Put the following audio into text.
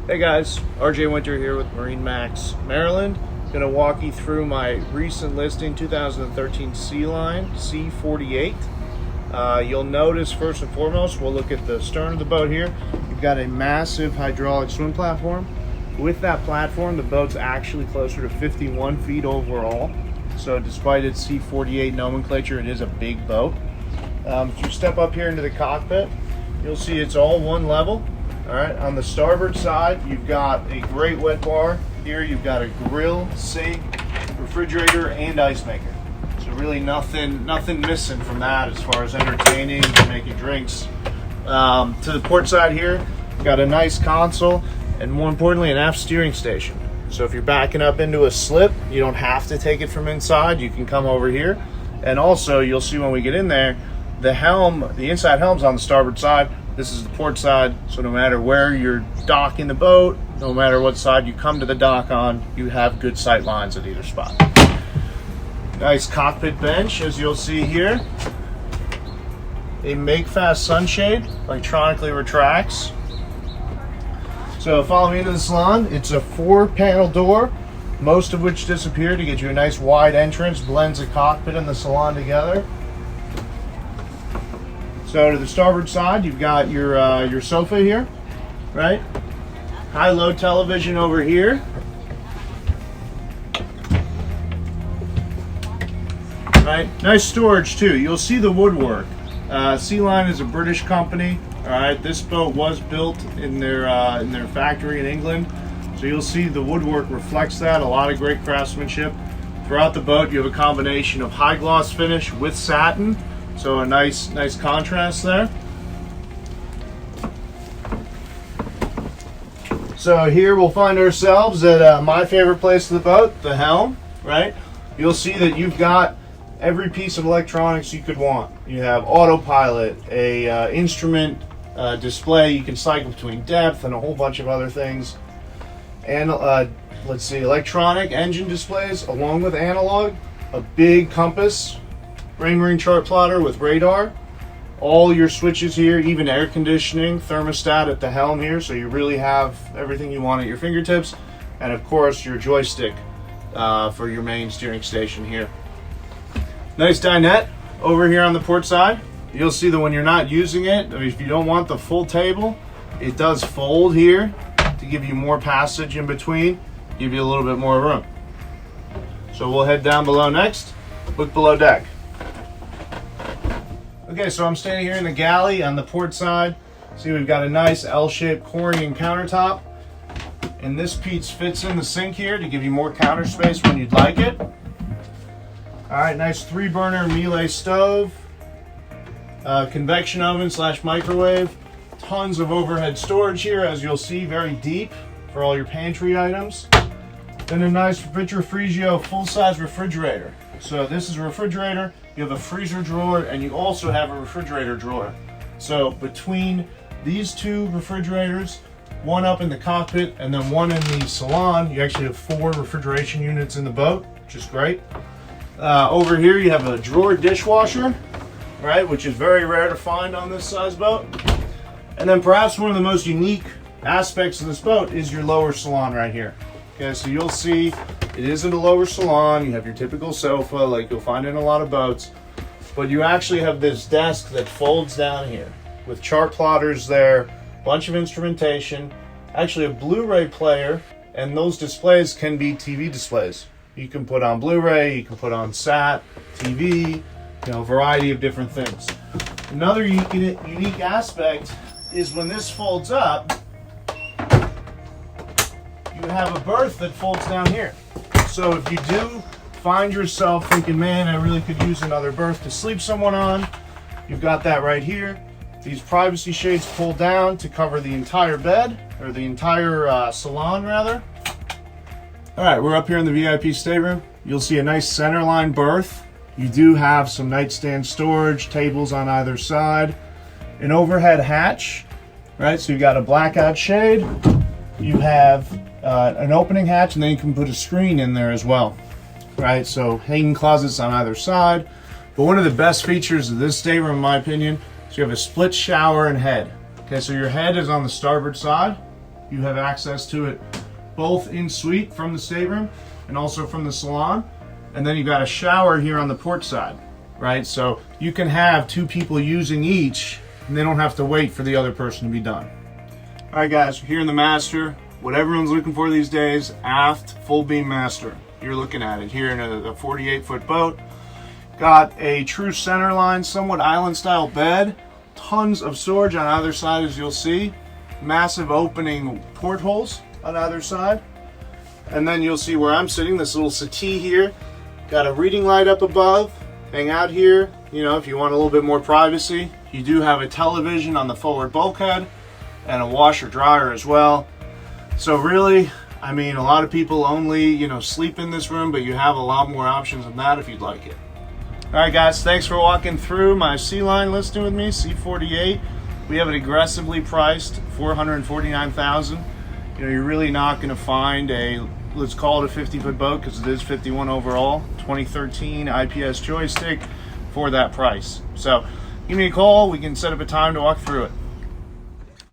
Hey guys, RJ Winter here with MarineMax Maryland. Going to walk you through my recent listing, 2013 Sealine C48. You'll notice first and foremost, we'll look at the stern of the boat here. You've got a massive hydraulic swim platform. With that platform, the boat's actually closer to 51 feet overall. So despite its C48 nomenclature, it is a big boat. If you step up here into the cockpit, you'll see it's all one level. All right, on the starboard side, you've got a great wet bar. Here you've got a grill, sink, refrigerator, and ice maker. So really nothing missing from that as far as entertaining and making drinks. To the port side here, you've got a nice console and more importantly, an aft steering station. So if you're backing up into a slip, you don't have to take it from inside. You can come over here. And also you'll see when we get in there, the helm, the inside helm's on the starboard side. This is the port side, so no matter where you're docking the boat, no matter what side you come to the dock on, you have good sight lines at either spot. Nice cockpit bench, as you'll see here. A make-fast sunshade, electronically retracts. So follow me into the salon. It's a 4-panel door, most of which disappear to get you a nice wide entrance, blends the cockpit and the salon together. So to the starboard side, you've got your sofa here, right? High-low television over here. Right, nice storage too. You'll see the woodwork. Sealine is a British company. All right, this boat was built in their factory in England, so you'll see the woodwork reflects that. A lot of great craftsmanship throughout the boat. You have a combination of high gloss finish with satin. So a nice contrast there. So here we'll find ourselves at my favorite place of the boat, the helm, right? You'll see that you've got every piece of electronics you could want. You have autopilot, a instrument display, you can cycle between depth and a whole bunch of other things. And let's see, electronic engine displays along with analog, a big compass, Marine chart plotter with radar, all your switches here, even air conditioning, thermostat at the helm here, so you really have everything you want at your fingertips, and of course your joystick for your main steering station here. Nice dinette over here on the port side. You'll see that when you're not using it, if you don't want the full table, it does fold here to give you more passage in between, give you a little bit more room. So we'll head down below next, look below deck. Okay, so I'm standing here in the galley on the port side. See, we've got a nice L-shaped Corian countertop. And this piece fits in the sink here to give you more counter space when you'd like it. All right, nice 3-burner Miele stove. Convection oven / microwave. Tons of overhead storage here, as you'll see, very deep for all your pantry items. Then a nice Vitrifregio full-size refrigerator. So this is a refrigerator, you have a freezer drawer, and you also have a refrigerator drawer. So between these two refrigerators, one up in the cockpit and then one in the salon, you actually have 4 refrigeration units in the boat, which is great. Over here you have a drawer dishwasher, right, which is very rare to find on this size boat. And then perhaps one of the most unique aspects of this boat is your lower salon right here. Okay, so you'll see it isn't a lower salon. You have your typical sofa like you'll find in a lot of boats, but you actually have this desk that folds down here with chart plotters there, bunch of instrumentation, actually a Blu-ray player, and those displays can be TV displays. You can put on Blu-ray, you can put on SAT, TV, you know, a variety of different things. Another unique aspect is when this folds up, you have a berth that folds down here. So if you do find yourself thinking, man, I really could use another berth to sleep someone on, you've got that right here. These privacy shades pull down to cover the entire bed, or the entire salon rather. All right, we're up here in the VIP stateroom. You'll see a nice centerline berth. You do have some nightstand storage, tables on either side, an overhead hatch, right? So you've got a blackout shade. You have an opening hatch, and then you can put a screen in there as well, right? So hanging closets on either side. But one of the best features of this stateroom, in my opinion, is you have a split shower and head. Okay, so your head is on the starboard side, You have access to it both in suite from the stateroom and also from the salon. And then you've got a shower here on the port side, right? So you can have 2 people using each and they don't have to wait for the other person to be done. All right guys, here in the master, what everyone's looking for these days, aft full beam master. You're looking at it here in a 48-foot boat. Got a true center line, somewhat island style bed, tons of storage on either side as you'll see, massive opening portholes on either side. And then you'll see where I'm sitting, this little settee here. Got a reading light up above, hang out here, you know, if you want a little bit more privacy. You do have a television on the forward bulkhead and a washer dryer as well. So really, I mean, a lot of people only, you know, sleep in this room, but you have a lot more options than that if you'd like it. All right guys, thanks for walking through my Sealine listing with me, C48. We have it aggressively priced, $449,000. You know, you're really not gonna find a, let's call it a 50-foot boat because it is 51 overall, 2013 IPS joystick for that price. So give me a call, we can set up a time to walk through it.